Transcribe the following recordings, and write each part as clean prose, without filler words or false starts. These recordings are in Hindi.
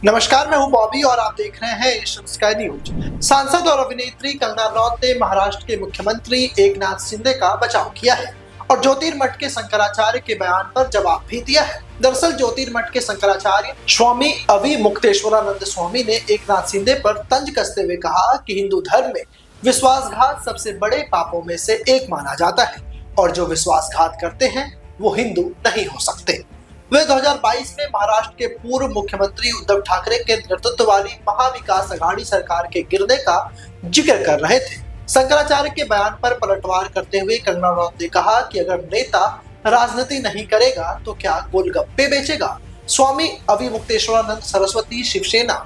नमस्कार, मैं हूं बॉबी और आप देख रहे हैं एशियन स्काई न्यूज। सांसद और अभिनेत्री कंगना रनौत ने महाराष्ट्र के मुख्यमंत्री एकनाथ शिंदे का बचाव किया है और ज्योतिर्मठ के शंकराचार्य के बयान पर जवाब भी दिया है। दरअसल ज्योतिर्मठ के शंकराचार्य स्वामी अविमुक्तेश्वरानंद स्वामी ने एकनाथ शिंदे पर तंज कसते हुए कहा कि हिंदू धर्म में विश्वासघात सबसे बड़े पापों में से एक माना जाता है और जो विश्वासघात करते हैं वो हिंदू नहीं हो सकते। वे 2022 में महाराष्ट्र के पूर्व मुख्यमंत्री उद्धव ठाकरे के नेतृत्व वाली महाविकास अघाड़ी सरकार के गिरने का जिक्र कर रहे थे। शंकराचार्य के बयान पर पलटवार करते हुए कंगना रनौत ने कहा कि अगर नेता राजनीति नहीं करेगा तो क्या गोलगप्पे बेचेगा। स्वामी अविमुक्तेश्वरानंद सरस्वती शिवसेना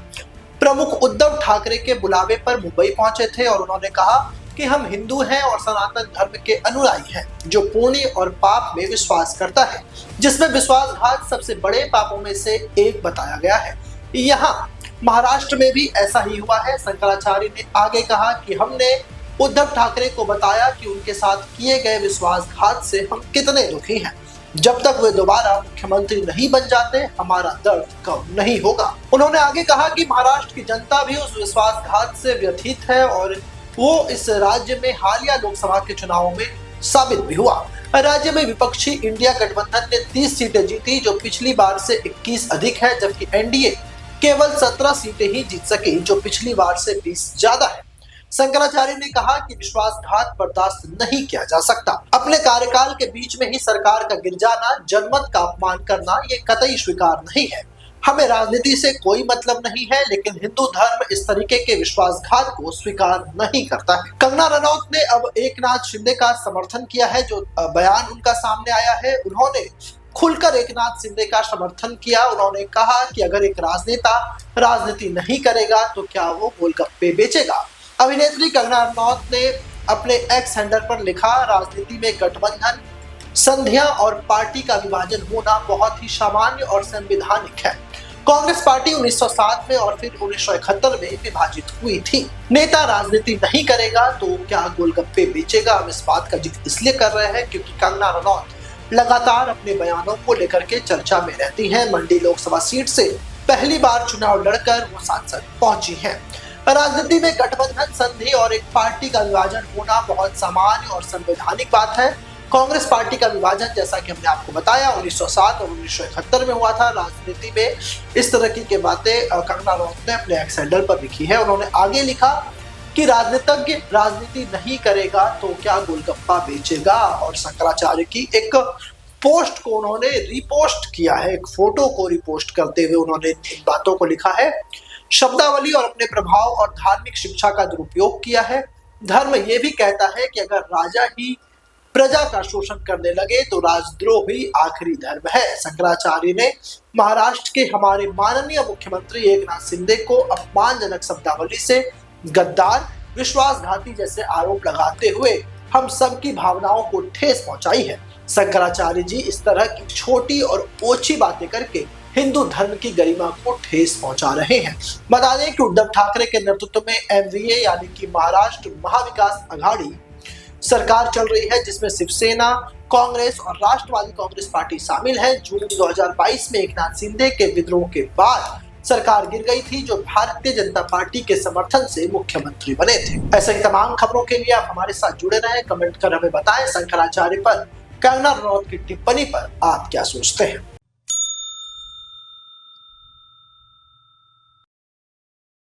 प्रमुख उद्धव ठाकरे के बुलावे पर मुंबई पहुंचे थे और उन्होंने कहा कि हम हिंदू हैं और सनातन धर्म के अनुयायी हैं जो पुण्य और पाप में विश्वास करता है, जिसमें विश्वासघात सबसे बड़े पापों में से एक बताया गया है। यहाँ महाराष्ट्र में भी ऐसा ही हुआ है। शंकराचार्य ने आगे कहा कि हमने उद्धव ठाकरे को बताया कि उनके साथ किए गए विश्वासघात से हम कितने दुखी हैं। जब तक वे दोबारा मुख्यमंत्री नहीं बन जाते हमारा दर्द कम नहीं होगा। उन्होंने आगे कहा कि महाराष्ट्र की जनता भी उस विश्वासघात से व्यथित है और वो इस राज्य में हालिया लोकसभा के चुनावों में साबित भी हुआ। राज्य में विपक्षी इंडिया गठबंधन ने 30 सीटें जीती जो पिछली बार से 21 अधिक है, जबकि एनडीए केवल 17 सीटें ही जीत सकी जो पिछली बार से 20 ज्यादा है। शंकराचार्य ने कहा कि विश्वासघात बर्दाश्त नहीं किया जा सकता। अपने कार्यकाल के बीच में ही सरकार का गिर जाना, जनमत का अपमान करना ये कतई स्वीकार नहीं है। हमें राजनीति से कोई मतलब नहीं है, लेकिन हिंदू धर्म इस तरीके के विश्वासघात को स्वीकार नहीं करता है। कंगना रनौत ने अब एकनाथ शिंदे का समर्थन किया है। जो बयान उनका सामने आया है, उन्होंने खुलकर एकनाथ शिंदे का समर्थन किया। उन्होंने कहा कि अगर एक राजनेता राजनीति नहीं करेगा तो क्या वो गोलगप्पे बेचेगा। अभिनेत्री कंगना रनौत ने अपने एक्स हैंडल पर लिखा, राजनीति में गठबंधन, संधियां और पार्टी का विभाजन होना बहुत ही सामान्य और संवैधानिक है। कांग्रेस पार्टी 1907 में और फिर 1971 में विभाजित हुई थी। नेता राजनीति नहीं करेगा तो क्या गोलगप्पे बेचेगा। हम इस बात का जिक्र इसलिए कर रहे हैं क्योंकि कंगना रनौत लगातार अपने बयानों को लेकर के चर्चा में रहती हैं। मंडी लोकसभा सीट से पहली बार चुनाव लड़कर वो सांसद पहुंची हैं। राजनीति में गठबंधन, संधि और एक पार्टी का विभाजन होना बहुत सामान्य और संवैधानिक बात है। कांग्रेस पार्टी का विभाजन, जैसा कि हमने आपको बताया, 1907 और 1971 में हुआ था। राजनीति में इस तरह की बातें कंगना रनौत ने अपने एक्स हैंडल पर लिखी है। उन्होंने आगे लिखा कि राजनीतिज्ञ राजनीति नहीं करेगा तो क्या गोलगप्पा बेचेगा। और शंकराचार्य की एक पोस्ट को उन्होंने रिपोस्ट किया है, एक फोटो को रिपोस्ट करते हुए उन्होंने इन बातों को लिखा है। शब्दावली और अपने प्रभाव और धार्मिक शिक्षा का दुरुपयोग किया है। धर्म ये भी कहता है कि अगर राजा ही प्रजा का शोषण करने लगे तो राजद्रोह ही आखिरी धर्म है। शंकराचार्य ने महाराष्ट्र के हमारे माननीय मुख्यमंत्री एकनाथ शिंदे को अपमानजनक शब्दावली से गद्दार, विश्वासघाती जैसे आरोप लगाते हुए हम सबकी भावनाओं को ठेस पहुंचाई है। शंकराचार्य जी इस तरह की छोटी और ओछी बातें करके हिंदू धर्म की गरिमा को ठेस पहुंचा रहे हैं। बता दें कि उद्धव ठाकरे के नेतृत्व में एमवीए यानी कि महाराष्ट्र महाविकास अघाड़ी सरकार चल रही है, जिसमें शिवसेना, कांग्रेस और राष्ट्रवादी कांग्रेस पार्टी शामिल है। जून 2022 में एकनाथ शिंदे के विद्रोह के बाद सरकार गिर गई थी, जो भारतीय जनता पार्टी के समर्थन से मुख्यमंत्री बने थे। ऐसे ही तमाम खबरों के लिए आप हमारे साथ जुड़े रहें। कमेंट कर हमें बताएं शंकराचार्य पर कंगना रनौत की टिप्पणी पर आप क्या सोचते हैं।